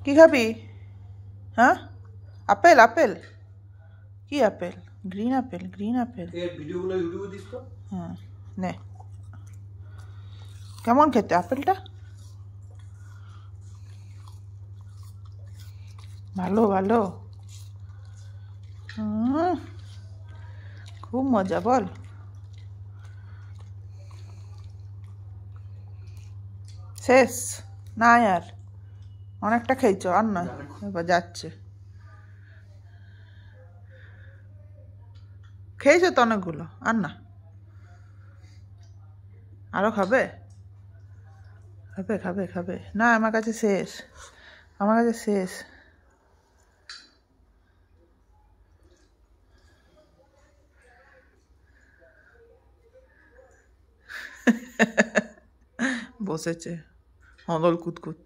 কি খাবি? হ্যাঁ, আপেল আপেল। কি apple? Green apple, green apple. ভিডিওগুলো ইউটিউবে দিস তো। হ্যাঁ, নে। কেমন খেতে আপেলটা? ভালো ভালো। খুব মজা বল। শেষ না আর? অনেকটা খেয়েছো, আর নয়, এবার যাচ্ছে। খেয়েছো তো অনেকগুলো, আর না? আরো খাবে? খাবে খাবে খাবে না, আমার কাছে শেষ, আমার কাছে শেষ। বসেছে হদল কুতকুত।